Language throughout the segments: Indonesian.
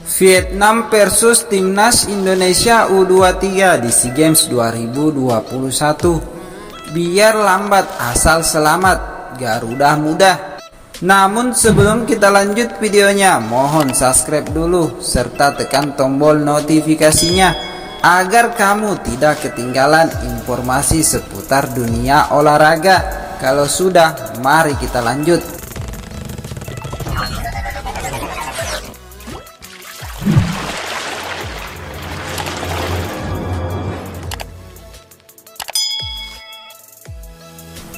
Vietnam versus Timnas Indonesia U23 di SEA Games 2021. Biar lambat asal selamat, Garuda Muda. Namun sebelum kita lanjut videonya, mohon subscribe dulu serta tekan tombol notifikasinya agar kamu tidak ketinggalan informasi seputar dunia olahraga. Kalau sudah, mari kita lanjut.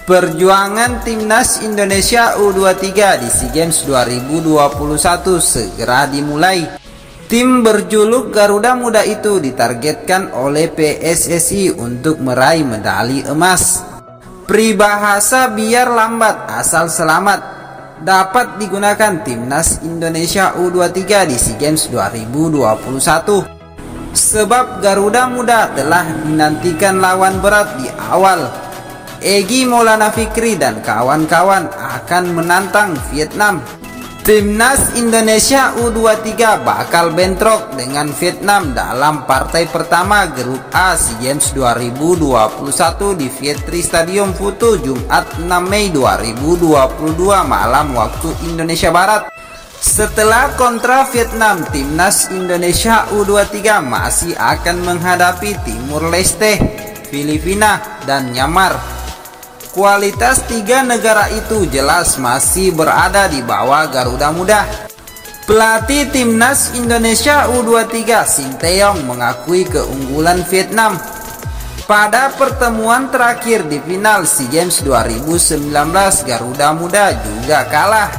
Perjuangan Timnas Indonesia U23 di SEA Games 2021 segera dimulai. Tim berjuluk Garuda Muda itu ditargetkan oleh PSSI untuk meraih medali emas. Peribahasa biar lambat asal selamat dapat digunakan Timnas Indonesia U23 di SEA Games 2021. Sebab Garuda Muda telah dinantikan lawan berat di awal. Egy Maulana Fikri dan kawan-kawan akan menantang Vietnam. Timnas Indonesia U23 bakal bentrok dengan Vietnam dalam partai pertama grup A SEA Games 2021 di Vietri Stadium Futu Jumat 6 Mei 2022 malam waktu Indonesia Barat. Setelah kontra Vietnam, Timnas Indonesia U23 masih akan menghadapi Timur Leste, Filipina, dan Myanmar. Kualitas tiga negara itu jelas masih berada di bawah Garuda Muda. Pelatih Timnas Indonesia U23 Sinteyong mengakui keunggulan Vietnam. Pada pertemuan terakhir di final SEA Games 2019, Garuda Muda juga kalah.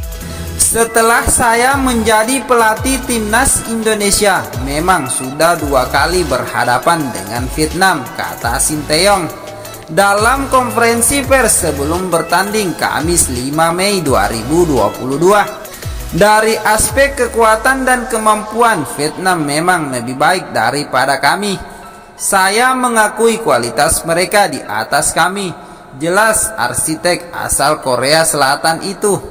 Setelah saya menjadi pelatih Timnas Indonesia, memang sudah 2 kali berhadapan dengan Vietnam, kata Sinteyong dalam konferensi pers sebelum bertanding Kamis 5 Mei 2022. Dari aspek kekuatan dan kemampuan, Vietnam memang lebih baik daripada kami. Saya mengakui kualitas mereka di atas kami, jelas arsitek asal Korea Selatan itu.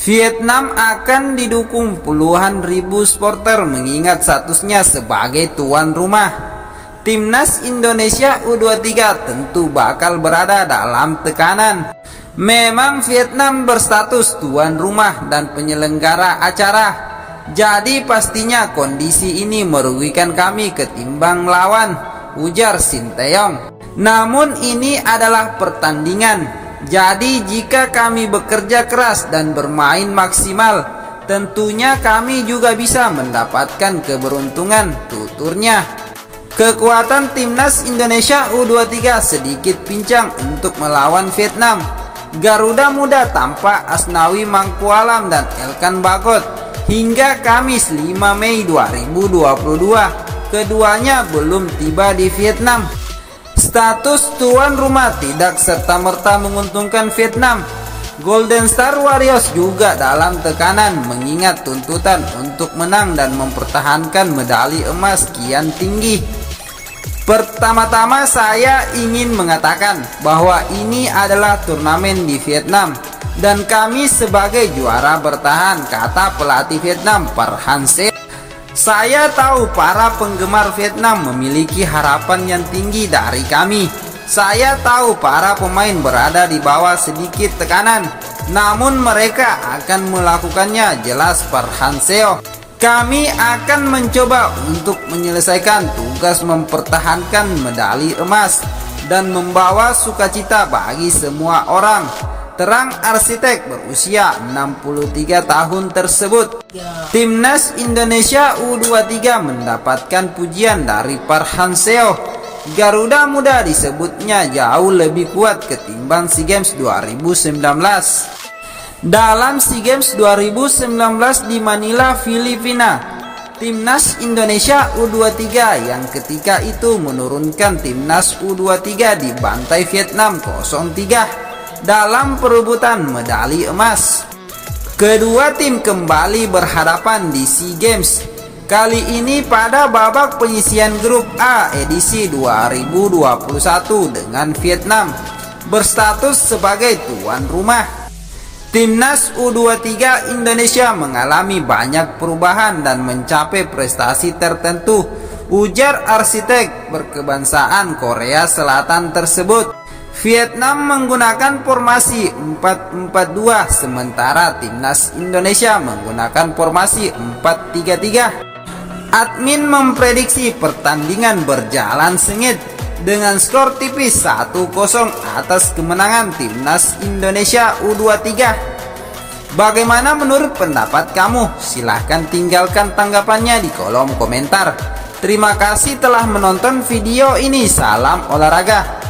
Vietnam akan didukung puluhan ribu supporter mengingat statusnya sebagai tuan rumah. Timnas Indonesia U23 tentu bakal berada dalam tekanan. Memang Vietnam berstatus tuan rumah dan penyelenggara acara, jadi pastinya kondisi ini merugikan kami ketimbang lawan, ujar Sinteyong. Namun ini adalah pertandingan, jadi jika kami bekerja keras dan bermain maksimal, tentunya kami juga bisa mendapatkan keberuntungan, tuturnya. Kekuatan Timnas Indonesia U23 sedikit pincang untuk melawan Vietnam. Garuda Muda tanpa Asnawi Mangkualam dan Elkan Bagot hingga Kamis 5 Mei 2022. Keduanya belum tiba di Vietnam. Status tuan rumah tidak serta-merta menguntungkan Vietnam. Golden Star Warriors juga dalam tekanan mengingat tuntutan untuk menang dan mempertahankan medali emas kian tinggi. Pertama-tama saya ingin mengatakan bahwa ini adalah turnamen di Vietnam dan kami sebagai juara bertahan, kata pelatih Vietnam Park Hang-seo. Saya tahu para penggemar Vietnam memiliki harapan yang tinggi dari kami. Saya tahu para pemain berada di bawah sedikit tekanan, namun mereka akan melakukannya, jelas Park Hang-seo. Kami akan mencoba untuk menyelesaikan tugas mempertahankan medali emas dan membawa sukacita bagi semua orang, terang arsitek berusia 63 tahun tersebut. Timnas Indonesia U23 mendapatkan pujian dari Park Hang-seo. Garuda Muda disebutnya jauh lebih kuat ketimbang SEA Games 2019. Dalam SEA Games 2019 di Manila, Filipina, Timnas Indonesia U23 yang ketika itu menurunkan Timnas U23 di bantai Vietnam 0-3 dalam perebutan medali emas. Kedua tim kembali berhadapan di SEA Games, kali ini pada babak penyisihan grup A edisi 2021 dengan Vietnam berstatus sebagai tuan rumah. Timnas U23 Indonesia mengalami banyak perubahan dan mencapai prestasi tertentu, ujar arsitek berkebangsaan Korea Selatan tersebut. Vietnam menggunakan formasi 4-4-2, sementara Timnas Indonesia menggunakan formasi 4-3-3. Admin memprediksi pertandingan berjalan sengit dengan skor tipis 1-0 atas kemenangan Timnas Indonesia U23. Bagaimana menurut pendapat kamu? Silahkan tinggalkan tanggapannya di kolom komentar. Terima kasih telah menonton video ini. Salam olahraga.